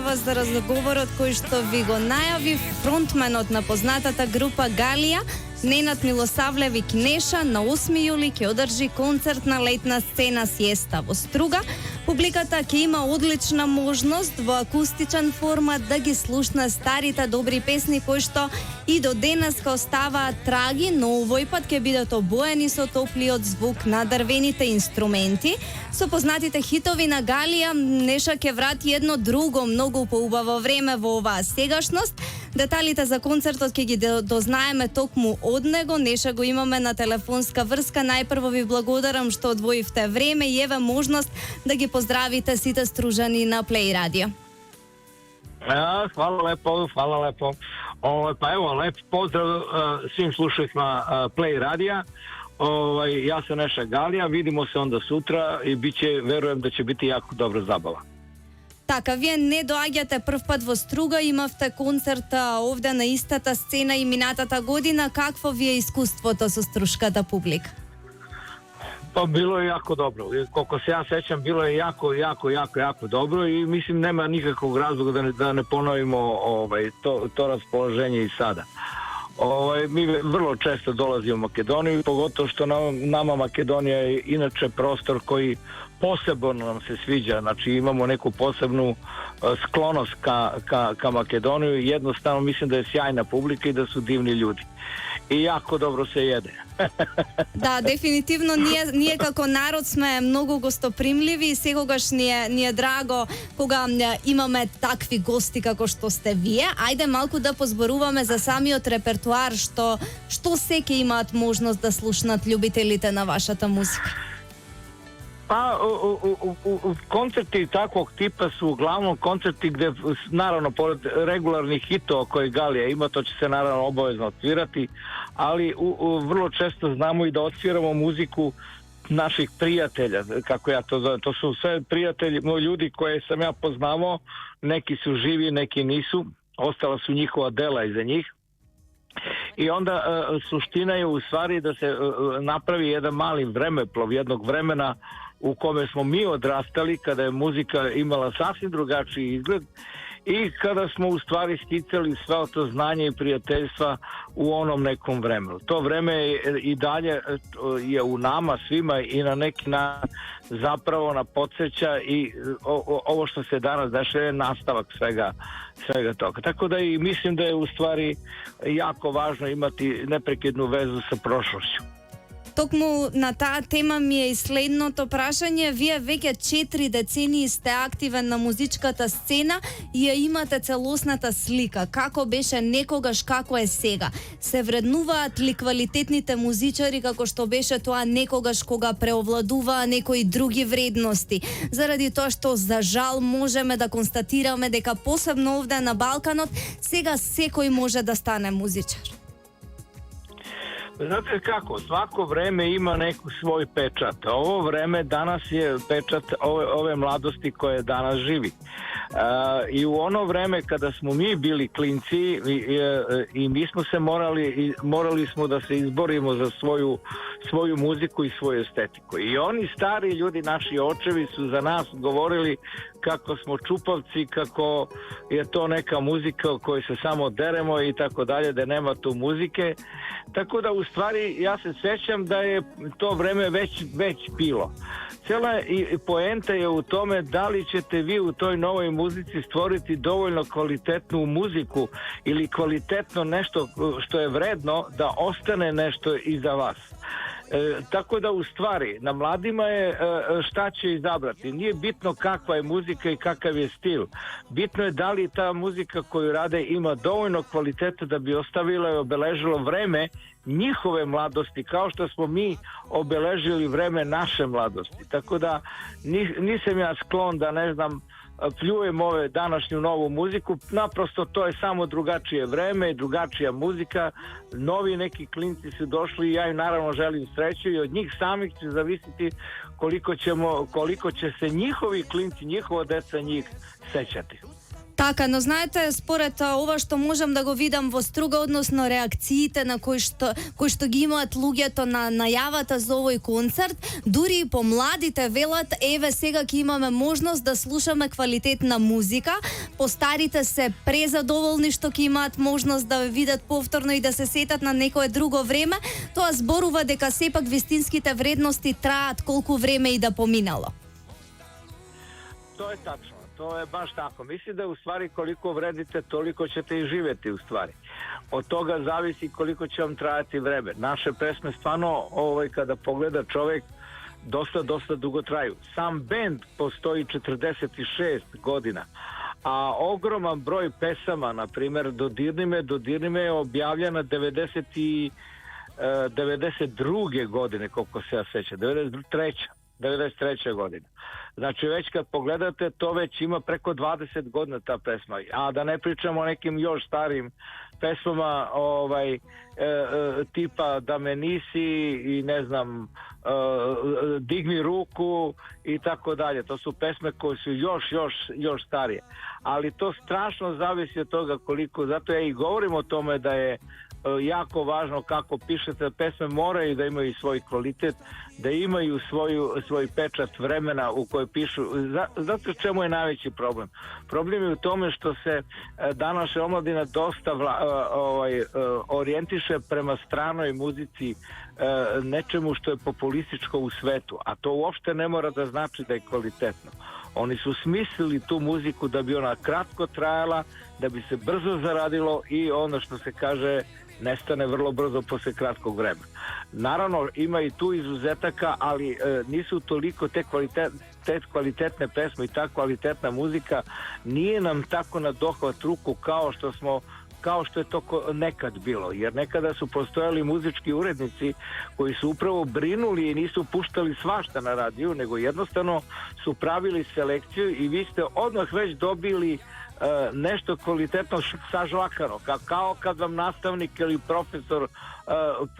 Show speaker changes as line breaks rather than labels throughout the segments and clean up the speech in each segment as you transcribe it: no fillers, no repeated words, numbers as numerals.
остава за разговорот кој што ви го најави фронтменот на познатата група Галија, Ненад Милосавлевиќ Неша, на 8 јули ќе одржи концерт на летна сцена Сиеста во Струга. Публиката ќе има одлична можност во акустичен формат да ги слушна старите добри песни кои што и до денеска оставаат траги, но овој пат ќе бидат обоени со топлиот звук на дрвените инструменти. Со познатите хитови на Галија, Неша ќе врати едно друго многу поубаво време во оваа сегашност. Деталите за концертот ќе ги дознаеме токму од него. Неша го имаме на телефонска врска. Најпрво ви благодарам што одвоивте време и еве можност да ги поздравите сите стружани на Плей Радио.
Hvala lepo. Pa evo, lep pozdrav svim slušalicima Play Radija. Ja sam Neša Galija, vidimo se onda sutra i verujem da će biti jako dobra zabava.
Така, вие не доаѓате прв пат во Струга, имавте концерт овде на истата сцена и минатата година. Какво ви е искуството со струшката публика?
Pa bilo je jako dobro. Koliko se ja sećam, bilo je jako dobro i mislim nema nikakvog razloga da ne ponovimo to raspoloženje i sada. Mi vrlo često dolazimo u Makedoniju, pogotovo što nama Makedonija je inače prostor koji posebno nam se sviđa, znači imamo neku posebnu sklonost ka Makedoniju i jednostavno mislim da je sjajna publika i da su divni ljudi. I jako dobro se jede.
Да, дефинитивно ние како народ сме многу гостопримливи и секогаш ни е драго кога имаме такви гости како што сте вие. Ајде малку да позборуваме за самиот репертуар, што се ќе имаат можност да слушнат љубителите на вашата музика.
Pa, koncerti takvog tipa su uglavnom koncerti gde, naravno, pored regularnih hitova koje Galija ima, to će se naravno obavezno odsvirati, ali vrlo često znamo i da odsviramo muziku naših prijatelja, kako ja to zovem. To su sve prijatelji, ljudi koje sam ja poznavao, neki su živi, neki nisu, ostala su njihova dela iza njih. I onda suština je u stvari da se napravi jedan mali vremeplov jednog vremena u kome smo mi odrastali, kada je muzika imala sasvim drugačiji izgled i kada smo u stvari sticali sve to znanje i prijateljstva u onom nekom vremenu. To vreme i dalje je u nama svima i na neki način zapravo na podsjeća i ovo što se danas dešava je nastavak svega toga. Tako da i mislim da je u stvari jako važno imati neprekidnu vezu sa prošlošću.
Токму на таа тема ми е и следното прашање. Вие веќе 4 децении сте активен на музичката сцена и ја имате целосната слика. Како беше некогаш, како е сега? Се вреднуваат ли квалитетните музичари како што беше тоа некогаш кога преовладуваа некои други вредности? Заради тоа што за жал можеме да констатираме дека посебно овде на Балканот сега секој може да стане музичар.
Znate kako, svako vreme ima neku svoj pečat. Ovo vreme danas je pečat ove mladosti koje danas živi. I u ono vreme kada smo mi bili klinci i mi smo se morali smo da se izborimo za svoju muziku i svoju estetiku. I oni stari ljudi, naši očevi, su za nas govorili kako smo čupavci, kako je to neka muzika o kojoj se samo deremo i tako dalje, da nema tu muzike. Tako da u stvari ja se sećam da je to vreme već bilo. Cijela poenta je u tome da li ćete vi u toj novoj muzici stvoriti dovoljno kvalitetnu muziku ili kvalitetno nešto što je vredno da ostane nešto iza vas. Tako da u stvari na mladima je šta će izabrati. Nije bitno kakva je muzika i kakav je stil. Bitno je da li ta muzika koju rade ima dovoljno kvaliteta da bi ostavila i obeležilo vreme njihove mladosti, kao što smo mi obeležili vreme naše mladosti. Tako da nisam ja sklon da pljujem ove današnju novu muziku, naprosto to je samo drugačije vreme, drugačija muzika, novi neki klinci su došli i ja im naravno želim sreću i od njih samih će zavisiti koliko će se njihovi klinci, njihova deca njih sećati.
Така, но знаете, според ова што можам да го видам во струга, односно реакциите на кои што ги имаат луѓето на најавата за овој концерт, дури и помладите велат, еве сега ќе имаме можност да слушаме квалитетна музика, постарите се презадоволни што ќе имаат можност да видат повторно и да се сетат на некое друго време. Тоа зборува дека сепак вистинските вредности траат колку време и да поминало.
To je tačno, to je baš tako. Mislim da u stvari koliko vredite, toliko ćete i živjeti u stvari. Od toga zavisi koliko će vam trajati vreme. Naše pesme stvarno, kada pogleda čovjek, dosta dugo traju. Sam bend postoji 46 godina, a ogroman broj pesama, na primjer Dodirni me je objavljena 92. godine, koliko se ja sećam, 93. godina. Znači već kad pogledate, to već ima preko 20 godina ta pesma. A da ne pričamo o nekim još starim pesmama tipa Da me nisi i ne znam Digni ruku i tako dalje. To su pesme koje su još starije. Ali to strašno zavisi od toga koliko, zato ja i govorim o tome da je jako važno kako pišete pesme, moraju da imaju svoj kvalitet, da imaju svoj pečat vremena u kojoj pišu. Zato čemu je najveći problem? Problem je u tome što se današnja omladina dosta orijentiše prema stranoj muzici, nečemu što je populističko u svetu, a to uopšte ne mora da znači da je kvalitetno. Oni su smislili tu muziku da bi ona kratko trajala, da bi se brzo zaradilo i ono što se kaže nestane vrlo brzo posle kratkog vremena. Naravno, ima i tu izuzetaka, ali nisu toliko te kvalitetne pesme i ta kvalitetna muzika nije nam tako na dohvat ruku kao što je to nekad bilo, jer nekada su postojali muzički urednici koji su upravo brinuli i nisu puštali svašta na radiju, nego jednostavno su pravili selekciju i vi ste odmah već dobili nešto kvalitetno sažvakano, kao kad vam nastavnik ili profesor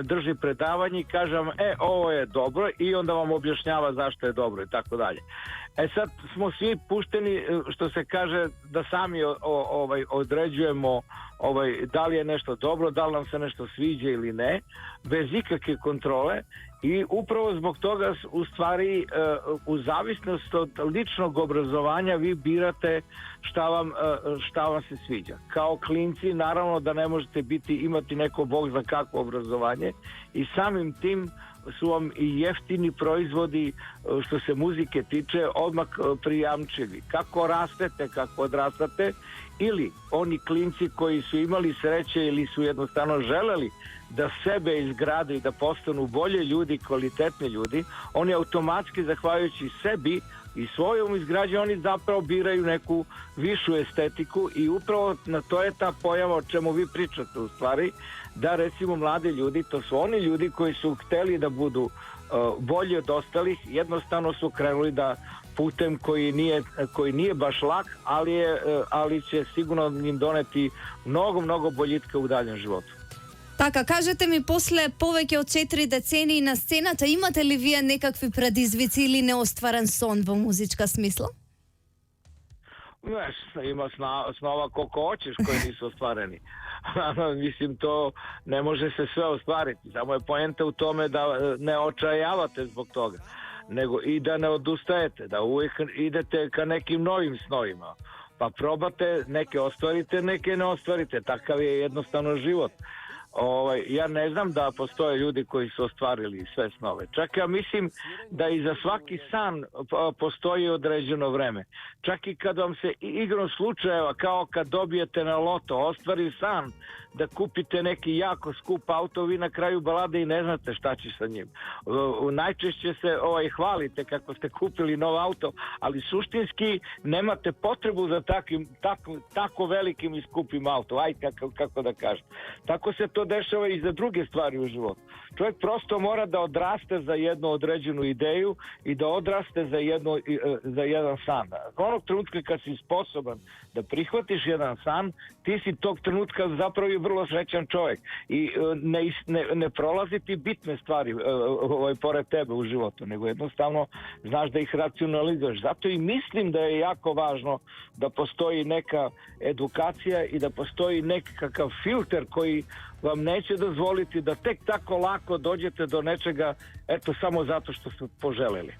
drži predavanje i kaže vam, ovo je dobro, i onda vam objašnjava zašto je dobro i tako dalje. Sad smo svi pušteni, što se kaže, da sami određujemo da li je nešto dobro, da li nam se nešto sviđa ili ne, bez ikakve kontrole, i upravo zbog toga u stvari u zavisnosti od ličnog obrazovanja vi birate šta vam se sviđa. Kao klinci naravno da ne možete imati neko bog za kakvo obrazovanje, i samim tim su vam i jeftini proizvodi što se muzike tiče odmah prijamčivi. Kako rastete, kako odrastate, ili oni klinci koji su imali sreće ili su jednostavno želeli da sebe izgrade i da postanu bolje ljudi, kvalitetni ljudi, oni automatski, zahvaljujući sebi i svojom izgrađenju, oni zapravo biraju neku višu estetiku, i upravo na to je ta pojava o čemu vi pričate u stvari, da recimo mladi ljudi, to su oni ljudi koji su hteli da budu bolji od ostalih, jednostavno su krenuli da putem koji nije baš lak, ali će sigurno im doneti mnogo boljitka u daljem životu.
Така, кажете ми, после повеќе од 4 децении на сцената, имате ли вие некакви предизвици или неостварен сон во музичка смисла?
Ima snova koliko hoćeš koji nisu ostvareni. Mislim, to ne može se sve ostvariti. Samo je poenta u tome da ne očajavate zbog toga, nego i da ne odustajete, da uvijek idete ka nekim novim snovima. Pa probate, neke ostvarite, neke ne ostvarite. Takav je jednostavno život. Ja ne znam da postoje ljudi koji su ostvarili sve snove. Čak ja mislim da i za svaki san postoji određeno vreme. Čak i kad vam se igrom slučajeva, kao kad dobijete na loto, ostvari san da kupite neki jako skup auto, vi na kraju balade i ne znate šta će sa njim. Najčešće se hvalite kako ste kupili nov auto, ali suštinski nemate potrebu za tako velikim i skupim auto. Aj, kako da kažem. Tako se to to dešava i za druge stvari u životu. Čovjek prosto mora da odraste za jednu određenu ideju i da odraste za jedan san. Onog trenutka kad si sposoban da prihvatiš jedan san, ti si tog trenutka zapravo i vrlo srećan čovjek. I ne prolazi ti bitne stvari pored tebe u životu, nego jednostavno znaš da ih racionalizuješ. Zato i mislim da je jako važno da postoji neka edukacija i da postoji nekakav filter koji vam neće dozvoliti da tek tako lako dođete do nečega, eto, samo zato što ste poželeli.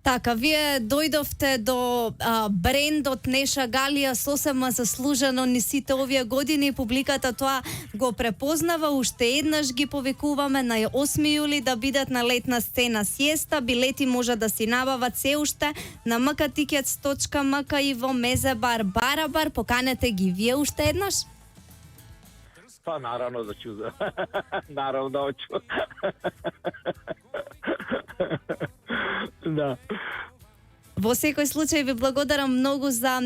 Така, вие дојдовте до брендот Неша Галија сосема заслужено ни сите овие години. Публиката тоа го препознава. Уште еднаш ги повикуваме на 8 јули да бидат на летна сцена Сиеста. Билети може да си набават се уште на mktickets.mk и во Мезебар Барабар. Поканете ги вие уште еднаш?
Pa naravno da ću. Naravno da hoću. Da.
Во секој случај ви благодарам многу за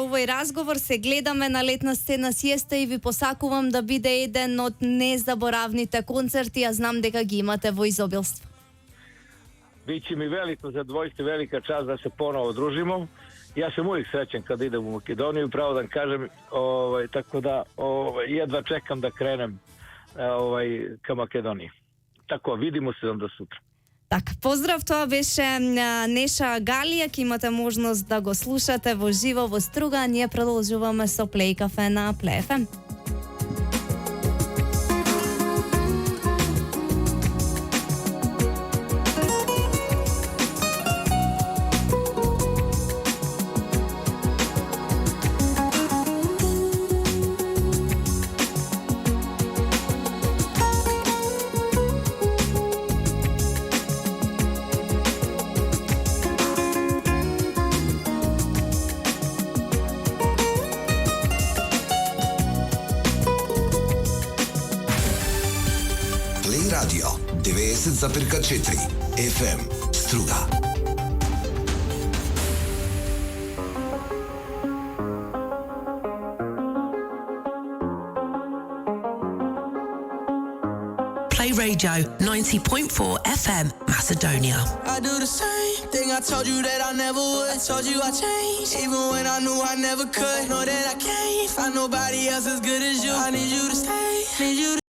овој разговор. Се гледаме на летна сцена Сиеста и ви посакувам да биде еден од незаборавните концерти. Ја знам дека ги имате во изобилство.
Biće mi veliko zadovoljstvo, velika čast da se ponovo družimo. Ja sam uvijek srećan kad idem u Makedoniju, pravo da kažem, tako da jedva čekam da krenem ka Makedoniji. Tako, vidimo se onda sutra.
Така, поздрав, тоа беше Неша Галија, ке имате можност да го слушате во живо во Струга. Ние продолжуваме со Плей Кафе на Плей ФМ.
Radio 90,4 FM Struga.
Play Radio 90.4 FM Macedonia.
I do the same thing I told you that I never would. I told you I changed, even when I knew I never could. Know that I can't find nobody else as good as you. I need you to stay, need you to